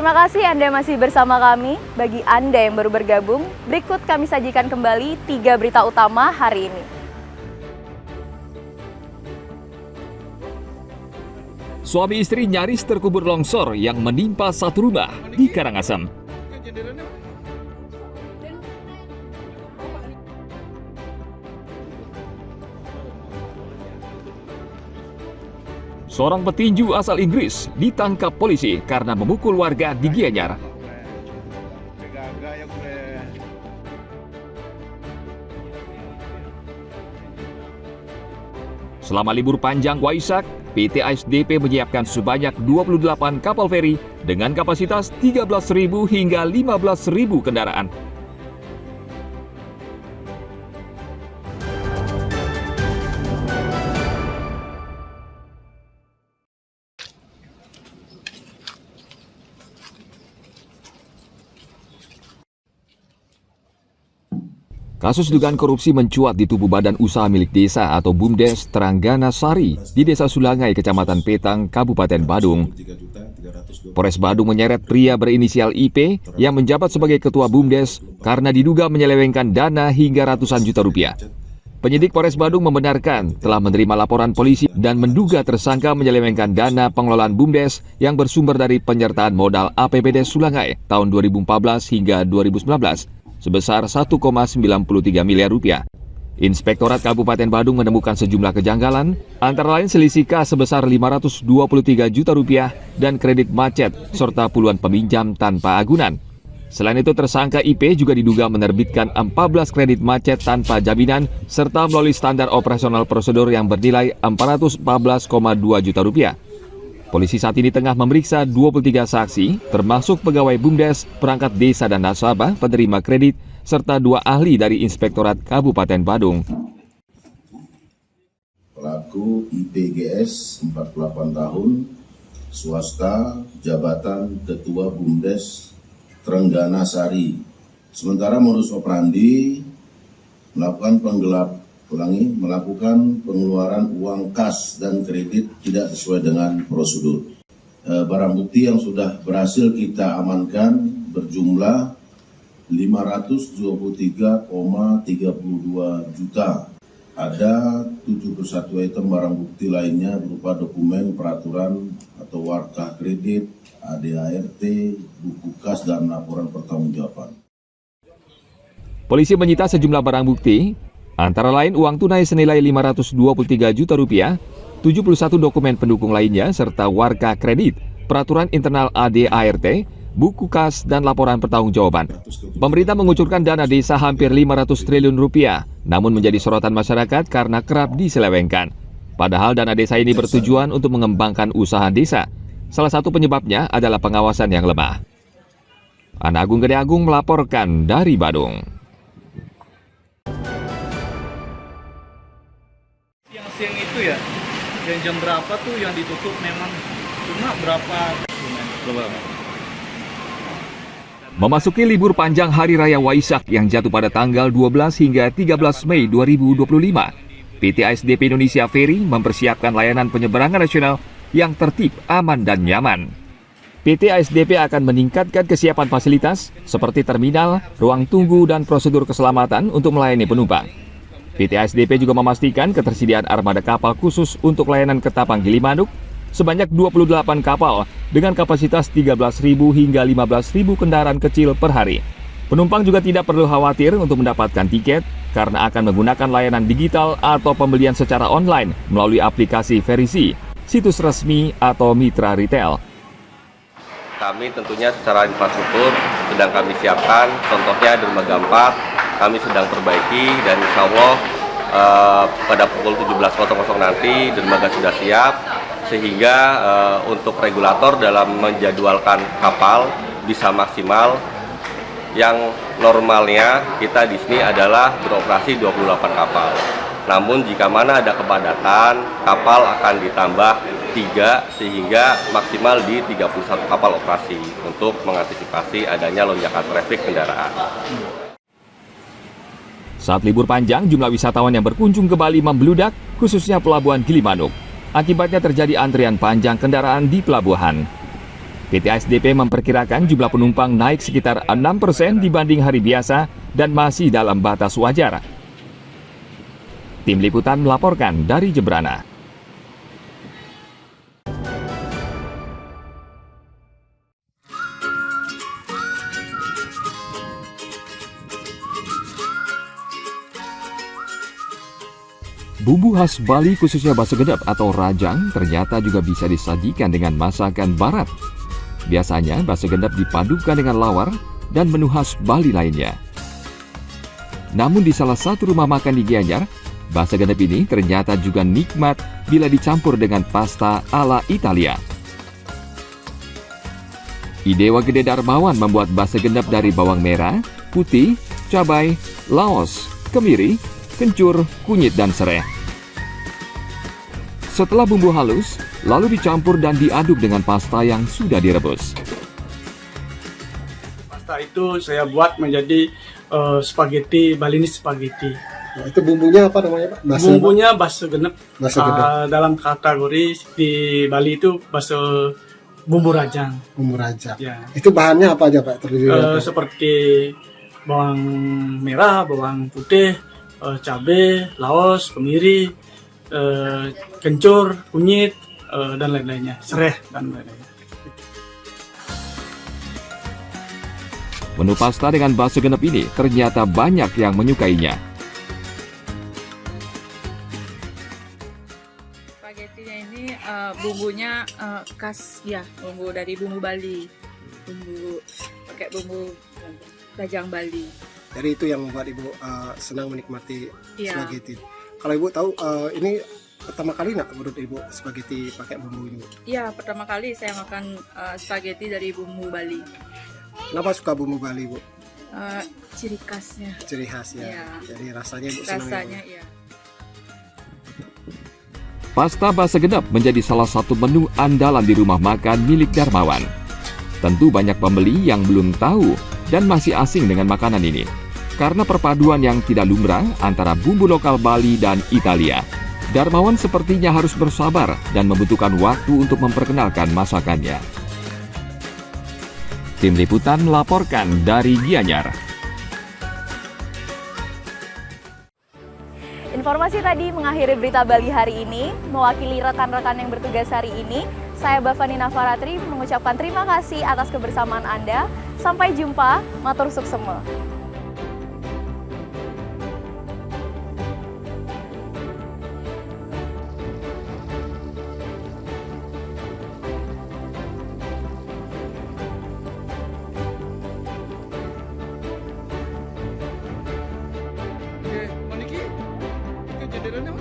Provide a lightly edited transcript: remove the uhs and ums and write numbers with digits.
Terima kasih Anda masih bersama kami. Bagi Anda yang baru bergabung, berikut kami sajikan kembali 3 berita utama hari ini. Suami istri nyaris terkubur longsor yang menimpa satu rumah di Karangasem. Seorang petinju asal Inggris ditangkap polisi karena memukul warga di Gianyar. Selama libur panjang Waisak, PT ASDP menyiapkan sebanyak 28 kapal feri dengan kapasitas 13.000 hingga 15.000 kendaraan. Kasus dugaan korupsi mencuat di tubuh Badan Usaha Milik Desa atau BUMDes Tranggana Sari di Desa Sulangai, Kecamatan Petang, Kabupaten Badung. Polres Badung menyeret pria berinisial IP yang menjabat sebagai ketua BUMDes karena diduga menyelewengkan dana hingga ratusan juta rupiah. Penyidik Polres Badung membenarkan telah menerima laporan polisi dan menduga tersangka menyelewengkan dana pengelolaan BUMDes yang bersumber dari penyertaan modal APBD Sulangai tahun 2014 hingga 2019. Sebesar 1,93 miliar rupiah. Inspektorat Kabupaten Badung menemukan sejumlah kejanggalan, antara lain selisih kas sebesar 523 juta rupiah dan kredit macet, serta puluhan peminjam tanpa agunan. Selain itu, tersangka IP juga diduga menerbitkan 14 kredit macet tanpa jaminan, serta melalui standar operasional prosedur yang bernilai 414,2 juta rupiah. Polisi saat ini tengah memeriksa 23 saksi, termasuk pegawai BUMDes, perangkat desa dan nasabah penerima kredit, serta 2 ahli dari Inspektorat Kabupaten Badung. Pelaku IPGS 48 tahun, swasta, jabatan Ketua BUMDes Tranggana Sari. Sementara modus operandi melakukan pengeluaran uang kas dan kredit tidak sesuai dengan prosedur. Barang bukti yang sudah berhasil kita amankan berjumlah 523,32 juta. Ada 71 item barang bukti lainnya berupa dokumen peraturan atau warkah kredit, ADART, buku kas, dan laporan pertanggungjawaban. Polisi menyita sejumlah barang bukti, antara lain uang tunai senilai 523 juta rupiah, 71 dokumen pendukung lainnya, serta warka kredit, peraturan internal ADART, buku kas, dan laporan pertanggungjawaban. Pemerintah mengucurkan dana desa hampir 500 triliun rupiah, namun menjadi sorotan masyarakat karena kerap diselewengkan. Padahal dana desa ini bertujuan untuk mengembangkan usaha desa. Salah satu penyebabnya adalah pengawasan yang lemah. Ana Agung Gede Agung melaporkan dari Badung. Siang itu ya, jam berapa tuh yang ditutup memang cuma berapa? Memasuki libur panjang Hari Raya Waisak yang jatuh pada tanggal 12 hingga 13 Mei 2025, PT ASDP Indonesia Ferry mempersiapkan layanan penyeberangan nasional yang tertib, aman, dan nyaman. PT ASDP akan meningkatkan kesiapan fasilitas seperti terminal, ruang tunggu, dan prosedur keselamatan untuk melayani penumpang. PT ASDP juga memastikan ketersediaan armada kapal khusus untuk layanan ke Tapang Gilimanuk sebanyak 28 kapal dengan kapasitas 13.000 hingga 15.000 kendaraan kecil per hari. Penumpang juga tidak perlu khawatir untuk mendapatkan tiket karena akan menggunakan layanan digital atau pembelian secara online melalui aplikasi Verisi, situs resmi atau mitra retail. Kami tentunya secara infrastruktur sedang kami siapkan, contohnya dermaga 4 kami sedang perbaiki dan insya Allah pada pukul 17.00 nanti dermaga sudah siap sehingga untuk regulator dalam menjadwalkan kapal bisa maksimal. Yang normalnya kita di sini adalah beroperasi 28 kapal. Namun jika mana ada kepadatan, kapal akan ditambah 3 sehingga maksimal di 31 kapal operasi untuk mengantisipasi adanya lonjakan trafik kendaraan. Saat libur panjang, jumlah wisatawan yang berkunjung ke Bali membludak, khususnya Pelabuhan Gilimanuk. Akibatnya terjadi antrian panjang kendaraan di pelabuhan. PT ASDP memperkirakan jumlah penumpang naik sekitar 6% dibanding hari biasa dan masih dalam batas wajar. Tim Liputan melaporkan dari Jembrana. Bumbu khas Bali khususnya bakso gedap atau rajang ternyata juga bisa disajikan dengan masakan barat. Biasanya bakso gedap dipadukan dengan lawar dan menu khas Bali lainnya. Namun di salah satu rumah makan di Gianyar, bakso gedap ini ternyata juga nikmat bila dicampur dengan pasta ala Italia. Idewa Gede Darmawan membuat bakso gedap dari bawang merah, putih, cabai, laos, kemiri, kencur, kunyit, dan serai. Setelah bumbu halus, lalu dicampur dan diaduk dengan pasta yang sudah direbus. Pasta itu saya buat menjadi spaghetti, Balinese spaghetti. Nah, itu bumbunya apa namanya, Pak? Bumbunya bakso genep. Bakso genep. Dalam kategori di Bali itu bakso bumbu rajang. Bumbu rajang. Ya. Itu bahannya apa aja, Pak? Terdiri dari apa? Seperti bawang merah, bawang putih, cabai, laos, kemiri, kencur, kunyit, dan lain-lainnya, serai dan lain-lainnya. Menu pasta dengan bakso genep ini ternyata banyak yang menyukainya. Spaghettinya ini bumbunya khas ya, bumbu dari bumbu Bali, pakai bumbu rajang Bali. Jadi itu yang membuat Ibu senang menikmati Iya. spaghetti. Kalau Ibu tahu, ini pertama kali nggak menurut Ibu spaghetti pakai bumbu ini? Iya, pertama kali saya makan spaghetti dari bumbu Bali. Kenapa suka bumbu Bali, Bu? Ciri khasnya. Ciri khas ya. Iya. Jadi rasanya Ibu senang. Rasanya ya, Bu? iya. Pasta bakso gedap menjadi salah satu menu andalan di rumah makan milik Darmawan. Tentu banyak pembeli yang belum tahu dan masih asing dengan makanan ini, karena perpaduan yang tidak lumrah antara bumbu lokal Bali dan Italia. Darmawan sepertinya harus bersabar dan membutuhkan waktu untuk memperkenalkan masakannya. Tim Liputan melaporkan dari Gianyar. Informasi tadi mengakhiri berita Bali hari ini. Mewakili rekan-rekan yang bertugas hari ini, saya Bavani Nafaratri mengucapkan terima kasih atas kebersamaan Anda. Sampai jumpa, matur suksema. Maniki, kejadiannya